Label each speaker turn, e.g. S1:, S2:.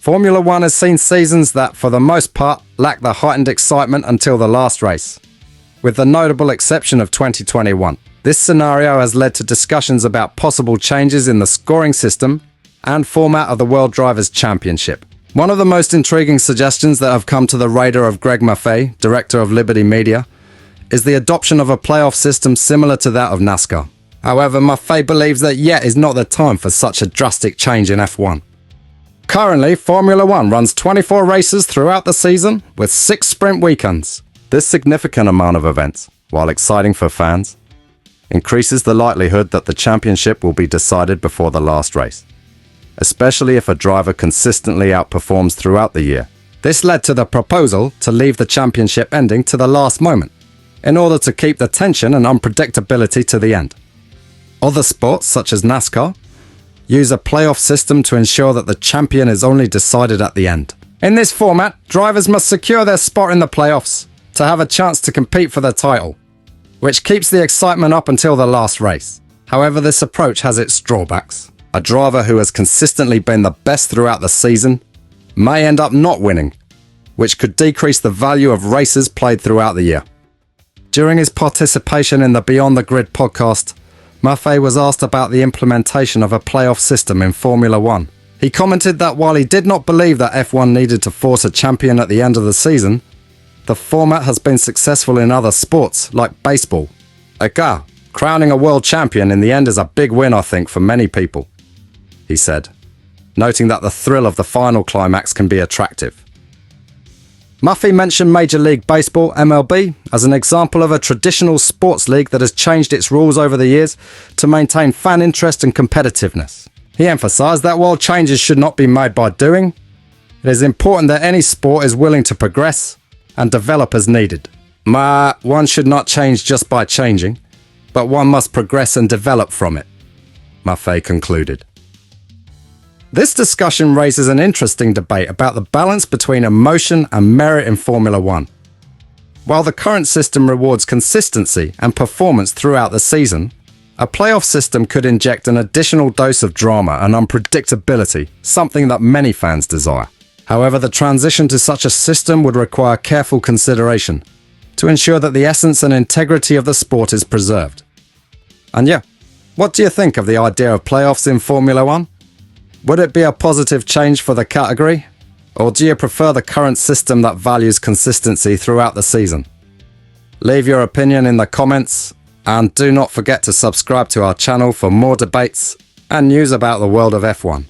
S1: Formula One has seen seasons that, for the most part, lack the heightened excitement until the last race, with the notable exception of 2021. This scenario has led to discussions about possible changes in the scoring system and format of the World Drivers' Championship. One of the most intriguing suggestions that have come to the radar of Greg Maffei, director of Liberty Media, is the adoption of a playoff system similar to that of NASCAR. However, Maffei believes that yet is not the time for such a drastic change in F1. Currently, Formula One runs 24 races throughout the season with 6 sprint weekends. This significant amount of events, while exciting for fans, increases the likelihood that the championship will be decided before the last race, especially if a driver consistently outperforms throughout the year. This led to the proposal to leave the championship ending to the last moment, in order to keep the tension and unpredictability to the end. Other sports, such as NASCAR, use a playoff system to ensure that the champion is only decided at the end. In this format, drivers must secure their spot in the playoffs to have a chance to compete for the title, which keeps the excitement up until the last race. However, this approach has its drawbacks. A driver who has consistently been the best throughout the season may end up not winning, which could decrease the value of races played throughout the year. During his participation in the Beyond the Grid podcast, Maffei was asked about the implementation of a playoff system in Formula One. He commented that while he did not believe that F1 needed to force a champion at the end of the season, the format has been successful in other sports, like baseball. Crowning a world champion in the end is a big win, I think, for many people, he said, noting that the thrill of the final climax can be attractive. Maffei mentioned Major League Baseball, MLB, as an example of a traditional sports league that has changed its rules over the years to maintain fan interest and competitiveness. He emphasized that while changes should not be made by doing, it is important that any sport is willing to progress and develop as needed. One should not change just by changing, but one must progress and develop from it, Maffei concluded. This discussion raises an interesting debate about the balance between emotion and merit in Formula One. While the current system rewards consistency and performance throughout the season, a playoff system could inject an additional dose of drama and unpredictability, something that many fans desire. However, the transition to such a system would require careful consideration to ensure that the essence and integrity of the sport is preserved. And what do you think of the idea of playoffs in Formula One? Would it be a positive change for the category? Or do you prefer the current system that values consistency throughout the season? Leave your opinion in the comments, and do not forget to subscribe to our channel for more debates and news about the world of F1.